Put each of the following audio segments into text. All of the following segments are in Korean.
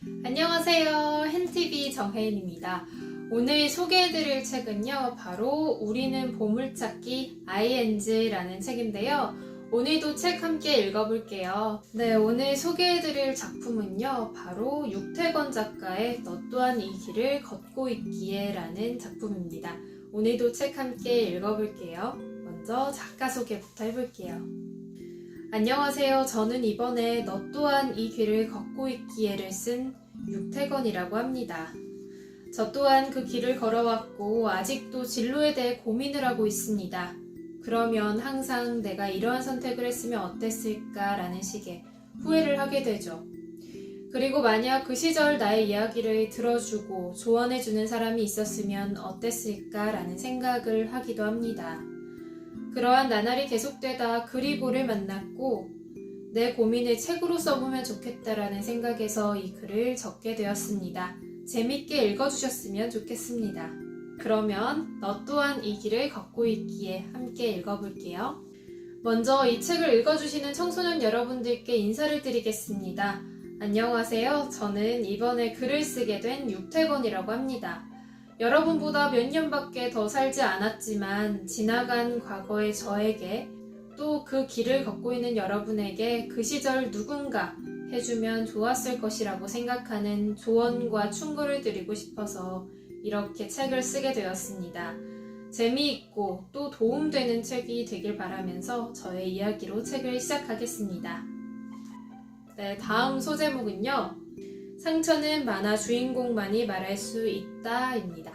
안녕하세요. 헨TV 정혜인입니다. 오늘 소개해드릴 책은요, 바로 우리는 보물찾기 ING라는 책인데요. 오늘도 책 함께 읽어볼게요. 네, 오늘 소개해드릴 작품은요, 바로 육태권 작가의 너 또한 이 길을 걷고 있기에 라는 작품입니다. 오늘도 책 함께 읽어볼게요. 먼저 작가 소개부터 해볼게요. 안녕하세요. 저는 이번에 너 또한 이 길을 걷고 있기에를 쓴 육태권이라고 합니다. 저 또한 그 길을 걸어왔고 아직도 진로에 대해 고민을 하고 있습니다. 그러면 항상 내가 이러한 선택을 했으면 어땠을까 라는 식의 후회를 하게 되죠. 그리고 만약 그 시절 나의 이야기를 들어주고 조언해주는 사람이 있었으면 어땠을까 라는 생각을 하기도 합니다. 그러한 나날이 계속되다 그리고를 만났고 내 고민을 책으로 써보면 좋겠다라는 생각에서 이 글을 적게 되었습니다. 재밌게 읽어주셨으면 좋겠습니다. 그러면 너 또한 이 길을 걷고 있기에 함께 읽어볼게요. 먼저 이 책을 읽어주시는 청소년 여러분들께 인사를 드리겠습니다. 안녕하세요. 저는 이번에 글을 쓰게 된 육태권이라고 합니다. 여러분보다 몇 년밖에 더 살지 않았지만 지나간 과거의 저에게 또 그 길을 걷고 있는 여러분에게 그 시절 누군가 해주면 좋았을 것이라고 생각하는 조언과 충고를 드리고 싶어서 이렇게 책을 쓰게 되었습니다. 재미있고 또 도움되는 책이 되길 바라면서 저의 이야기로 책을 시작하겠습니다. 네, 다음 소제목은요. 상처는 만화 주인공만이 말할 수 있다입니다.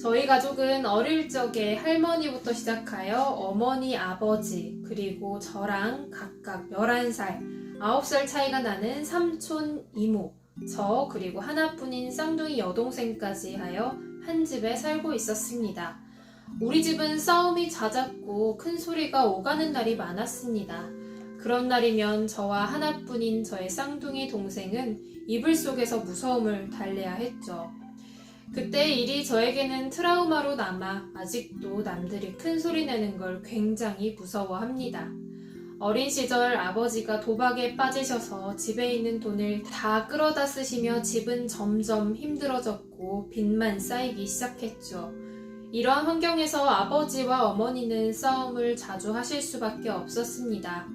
저희 가족은 어릴 적에 할머니부터 시작하여 어머니, 아버지, 그리고 저랑 각각 11살, 9살 차이가 나는 삼촌, 이모, 저 그리고 하나뿐인 쌍둥이 여동생까지 하여 한 집에 살고 있었습니다. 우리 집은 싸움이 잦았고 큰 소리가 오가는 날이 많았습니다. 그런 날이면 저와 하나뿐인 저의 쌍둥이 동생은 이불 속에서 무서움을 달래야 했죠. 그때 일이 저에게는 트라우마로 남아 아직도 남들이 큰 소리 내는 걸 굉장히 무서워합니다. 어린 시절 아버지가 도박에 빠지셔서 집에 있는 돈을 다 끌어다 쓰시며 집은 점점 힘들어졌고 빚만 쌓이기 시작했죠. 이러한 환경에서 아버지와 어머니는 싸움을 자주 하실 수밖에 없었습니다.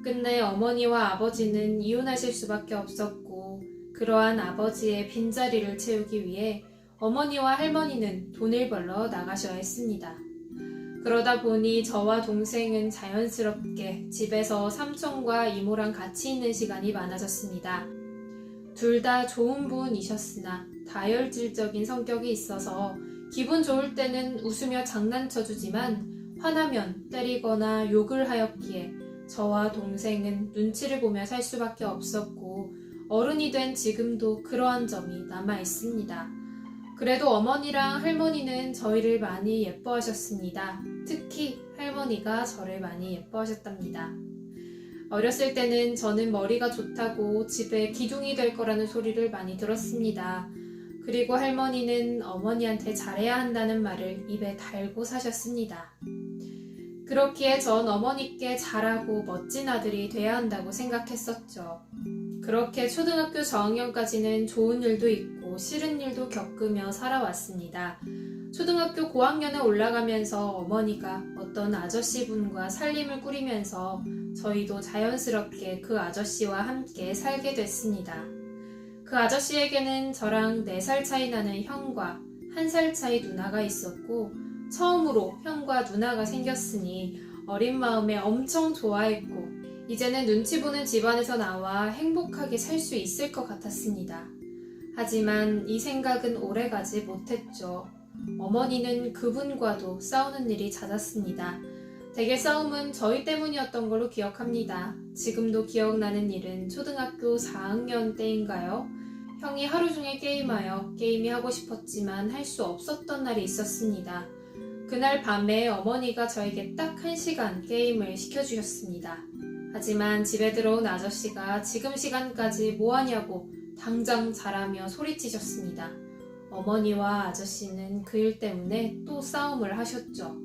끝내 어머니와 아버지는 이혼하실 수밖에 없었고 그러한 아버지의 빈자리를 채우기 위해 어머니와 할머니는 돈을 벌러 나가셔야 했습니다. 그러다 보니 저와 동생은 자연스럽게 집에서 삼촌과 이모랑 같이 있는 시간이 많아졌습니다. 둘 다 좋은 분이셨으나 다혈질적인 성격이 있어서 기분 좋을 때는 웃으며 장난쳐주지만 화나면 때리거나 욕을 하였기에 저와 동생은 눈치를 보며 살 수밖에 없었고 어른이 된 지금도 그러한 점이 남아 있습니다. 그래도 어머니랑 할머니는 저희를 많이 예뻐하셨습니다. 특히 할머니가 저를 많이 예뻐하셨답니다. 어렸을 때는 저는 머리가 좋다고 집에 기둥이 될 거라는 소리를 많이 들었습니다. 그리고 할머니는 어머니한테 잘해야 한다는 말을 입에 달고 사셨습니다. 그렇기에 전 어머니께 잘하고 멋진 아들이 돼야 한다고 생각했었죠. 그렇게 초등학교 저학년까지는 좋은 일도 있고 싫은 일도 겪으며 살아왔습니다. 초등학교 고학년에 올라가면서 어머니가 어떤 아저씨분과 살림을 꾸리면서 저희도 자연스럽게 그 아저씨와 함께 살게 됐습니다. 그 아저씨에게는 저랑 4살 차이 나는 형과 1살 차이 누나가 있었고 처음으로 형과 누나가 생겼으니 어린 마음에 엄청 좋아했고 이제는 눈치 보는 집안에서 나와 행복하게 살 수 있을 것 같았습니다. 하지만 이 생각은 오래가지 못했죠. 어머니는 그분과도 싸우는 일이 잦았습니다. 대개 싸움은 저희 때문이었던 걸로 기억합니다. 지금도 기억나는 일은 초등학교 4학년 때인가요? 형이 하루 종일 게임하여 게임이 하고 싶었지만 할 수 없었던 날이 있었습니다. 그날 밤에 어머니가 저에게 딱 1시간 게임을 시켜주셨습니다. 하지만 집에 들어온 아저씨가 지금 시간까지 뭐하냐고 당장 자라며 소리치셨습니다. 어머니와 아저씨는 그 일 때문에 또 싸움을 하셨죠.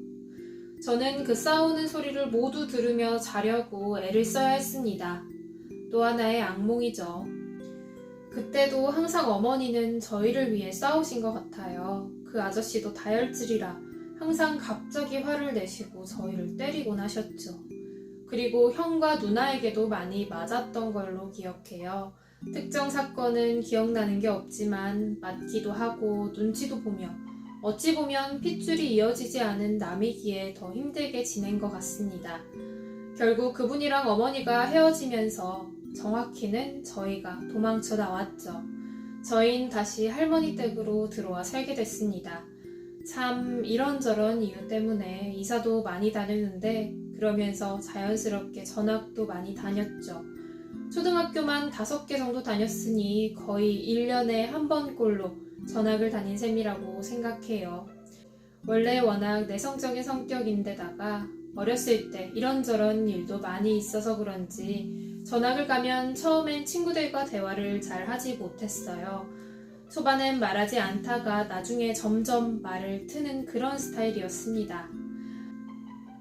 저는 그 싸우는 소리를 모두 들으며 자려고 애를 써야 했습니다. 또 하나의 악몽이죠. 그때도 항상 어머니는 저희를 위해 싸우신 것 같아요. 그 아저씨도 다혈질이라 항상 갑자기 화를 내시고 저희를 때리곤 하셨죠. 그리고 형과 누나에게도 많이 맞았던 걸로 기억해요. 특정 사건은 기억나는 게 없지만 맞기도 하고 눈치도 보며 어찌 보면 핏줄이 이어지지 않은 남이기에 더 힘들게 지낸 것 같습니다. 결국 그분이랑 어머니가 헤어지면서 정확히는 저희가 도망쳐 나왔죠. 저희는 다시 할머니 댁으로 들어와 살게 됐습니다. 참 이런저런 이유 때문에 이사도 많이 다녔는데 그러면서 자연스럽게 전학도 많이 다녔죠. 초등학교만 5개 정도 다녔으니 거의 1년에 한 번꼴로 전학을 다닌 셈이라고 생각해요. 원래 워낙 내성적인 성격인데다가 어렸을 때 이런저런 일도 많이 있어서 그런지 전학을 가면 처음엔 친구들과 대화를 잘 하지 못했어요. 초반엔 말하지 않다가 나중에 점점 말을 트는 그런 스타일이었습니다.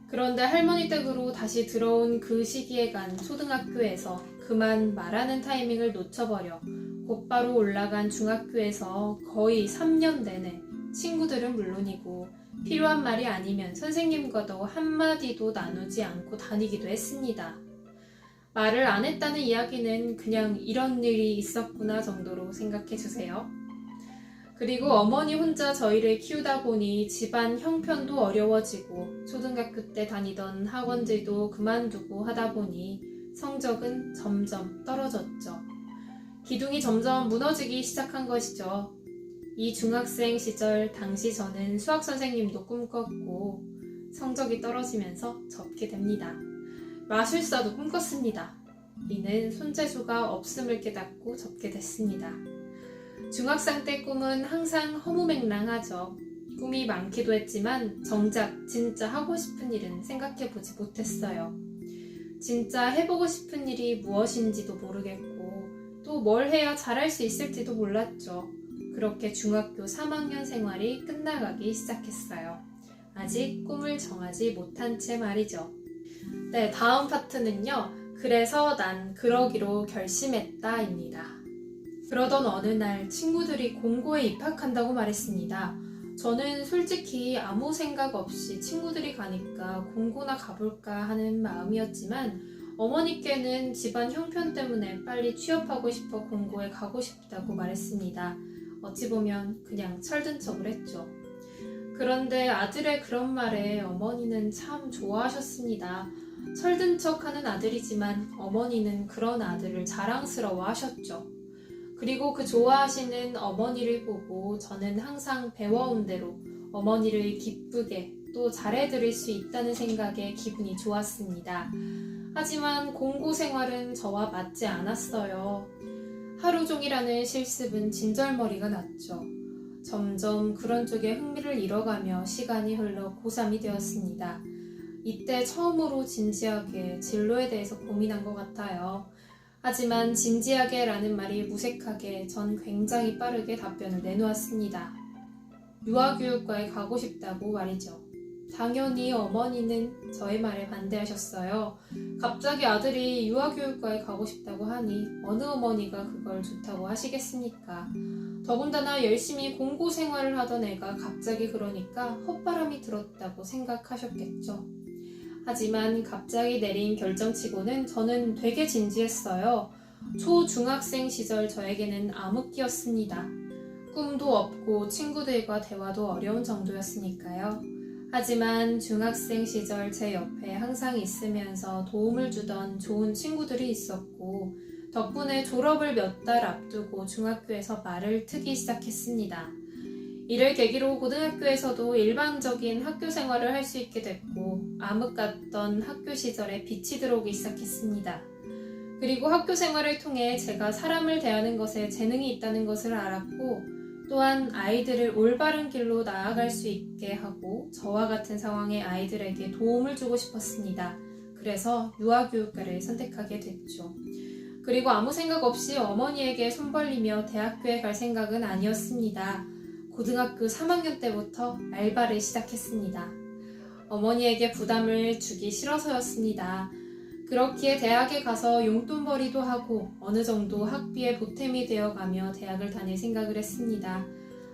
그런데 할머니 댁으로 다시 들어온 그 시기에 간 초등학교에서 그만 말하는 타이밍을 놓쳐버려 곧바로 올라간 중학교에서 거의 3년 내내 친구들은 물론이고 필요한 말이 아니면 선생님과도 한마디도 나누지 않고 다니기도 했습니다. 말을 안 했다는 이야기는 그냥 이런 일이 있었구나 정도로 생각해주세요. 그리고 어머니 혼자 저희를 키우다 보니 집안 형편도 어려워지고 초등학교 때 다니던 학원들도 그만두고 하다 보니 성적은 점점 떨어졌죠. 기둥이 점점 무너지기 시작한 것이죠. 이 중학생 시절 당시 저는 수학 선생님도 꿈꿨고 성적이 떨어지면서 접게 됩니다. 마술사도 꿈꿨습니다. 이는 손재주가 없음을 깨닫고 접게 됐습니다. 중학생 때 꿈은 항상 허무맹랑하죠. 꿈이 많기도 했지만 정작 진짜 하고 싶은 일은 생각해보지 못했어요. 진짜 해보고 싶은 일이 무엇인지도 모르겠고 또 뭘 해야 잘할 수 있을지도 몰랐죠. 그렇게 중학교 3학년 생활이 끝나가기 시작했어요. 아직 꿈을 정하지 못한 채 말이죠. 네, 다음 파트는요. 그래서 난 그러기로 결심했다입니다. 그러던 어느 날 친구들이 공고에 입학한다고 말했습니다. 저는 솔직히 아무 생각 없이 친구들이 가니까 공고나 가볼까 하는 마음이었지만 어머니께는 집안 형편 때문에 빨리 취업하고 싶어 공고에 가고 싶다고 말했습니다. 어찌 보면 그냥 철든 척을 했죠. 그런데 아들의 그런 말에 어머니는 참 좋아하셨습니다. 철든 척하는 아들이지만 어머니는 그런 아들을 자랑스러워 하셨죠. 그리고 그 좋아하시는 어머니를 보고 저는 항상 배워온 대로 어머니를 기쁘게 또 잘해드릴 수 있다는 생각에 기분이 좋았습니다. 하지만 공고 생활은 저와 맞지 않았어요. 하루 종일 하는 실습은 진절머리가 났죠. 점점 그런 쪽에 흥미를 잃어가며 시간이 흘러 고3이 되었습니다. 이때 처음으로 진지하게 진로에 대해서 고민한 것 같아요. 하지만 진지하게라는 말이 무색하게 전 굉장히 빠르게 답변을 내놓았습니다. 유아교육과에 가고 싶다고 말이죠. 당연히 어머니는 저의 말에 반대하셨어요. 갑자기 아들이 유아교육과에 가고 싶다고 하니 어느 어머니가 그걸 좋다고 하시겠습니까? 더군다나 열심히 공고 생활을 하던 애가 갑자기 그러니까 헛바람이 들었다고 생각하셨겠죠. 하지만 갑자기 내린 결정치고는 저는 되게 진지했어요. 초중학생 시절 저에게는 암흑기였습니다. 꿈도 없고 친구들과 대화도 어려운 정도였으니까요. 하지만 중학생 시절 제 옆에 항상 있으면서 도움을 주던 좋은 친구들이 있었고 덕분에 졸업을 몇 달 앞두고 중학교에서 말을 트기 시작했습니다. 이를 계기로 고등학교에서도 일반적인 학교 생활을 할 수 있게 됐고 암흑 같던 학교 시절에 빛이 들어오기 시작했습니다. 그리고 학교 생활을 통해 제가 사람을 대하는 것에 재능이 있다는 것을 알았고 또한 아이들을 올바른 길로 나아갈 수 있게 하고 저와 같은 상황의 아이들에게 도움을 주고 싶었습니다. 그래서 유아교육과를 선택하게 됐죠. 그리고 아무 생각 없이 어머니에게 손 벌리며 대학교에 갈 생각은 아니었습니다. 고등학교 3학년 때부터 알바를 시작했습니다. 어머니에게 부담을 주기 싫어서였습니다. 그렇기에 대학에 가서 용돈벌이도 하고 어느 정도 학비에 보탬이 되어가며 대학을 다닐 생각을 했습니다.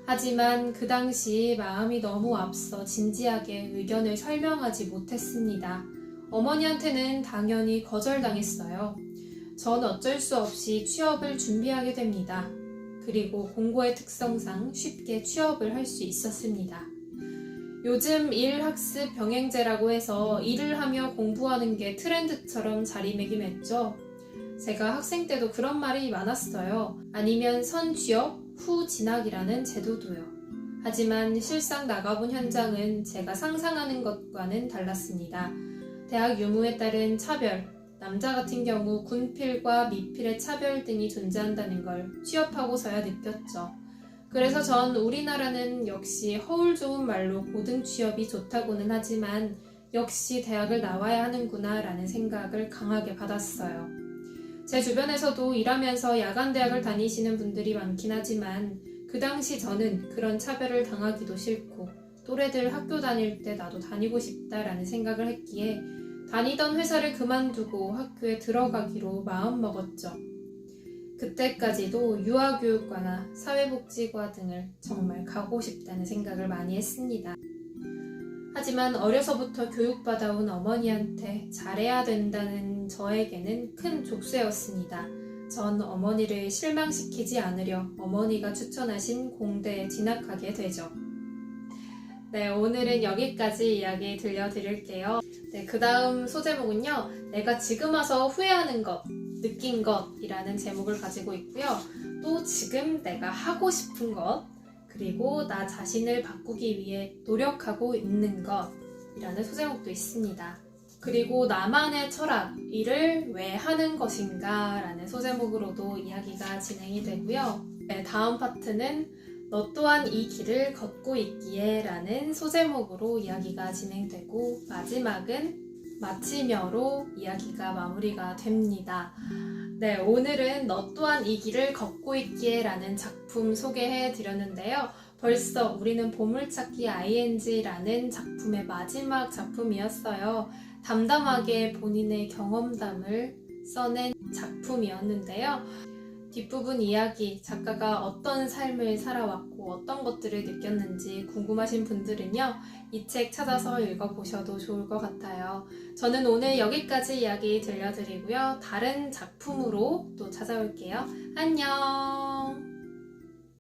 하지만 그 당시 마음이 너무 앞서 진지하게 의견을 설명하지 못했습니다. 어머니한테는 당연히 거절당했어요. 전 어쩔 수 없이 취업을 준비하게 됩니다. 그리고 공고의 특성상 쉽게 취업을 할 수 있었습니다. 요즘 일학습 병행제라고 해서 일을 하며 공부하는 게 트렌드처럼 자리매김했죠. 제가 학생 때도 그런 말이 많았어요. 아니면 선취업, 후진학이라는 제도도요. 하지만 실상 나가본 현장은 제가 상상하는 것과는 달랐습니다. 대학 유무에 따른 차별, 남자 같은 경우 군필과 미필의 차별 등이 존재한다는 걸 취업하고서야 느꼈죠. 그래서 전 우리나라는 역시 허울 좋은 말로 고등 취업이 좋다고는 하지만 역시 대학을 나와야 하는구나 라는 생각을 강하게 받았어요. 제 주변에서도 일하면서 야간 대학을 다니시는 분들이 많긴 하지만 그 당시 저는 그런 차별을 당하기도 싫고 또래들 학교 다닐 때 나도 다니고 싶다라는 생각을 했기에 다니던 회사를 그만두고 학교에 들어가기로 마음먹었죠. 그때까지도 유아교육과나 사회복지과 등을 정말 가고 싶다는 생각을 많이 했습니다. 하지만 어려서부터 교육받아온 어머니한테 잘해야 된다는 저에게는 큰 족쇄였습니다. 전 어머니를 실망시키지 않으려 어머니가 추천하신 공대에 진학하게 되죠. 네, 오늘은 여기까지 이야기 들려드릴게요. 네, 그 다음 소제목은요. 내가 지금 와서 후회하는 것, 느낀 것이라는 제목을 가지고 있고요. 또 지금 내가 하고 싶은 것, 그리고 나 자신을 바꾸기 위해 노력하고 있는 것이라는 소제목도 있습니다. 그리고 나만의 철학, 일을 왜 하는 것인가 라는 소제목으로도 이야기가 진행이 되고요. 네, 다음 파트는 너 또한 이 길을 걷고 있기에 라는 소제목으로 이야기가 진행되고 마지막은 마치며로 이야기가 마무리가 됩니다. 네, 오늘은 너 또한 이 길을 걷고 있기에 라는 작품 소개해 드렸는데요. 벌써 우리는 보물찾기 ing라는 작품의 마지막 작품이었어요. 담담하게 본인의 경험담을 써낸 작품이었는데요. 뒷부분 이야기, 작가가 어떤 삶을 살아왔고 어떤 것들을 느꼈는지 궁금하신 분들은요, 이 책 찾아서 읽어보셔도 좋을 것 같아요. 저는 오늘 여기까지 이야기 들려드리고요. 다른 작품으로 또 찾아올게요. 안녕!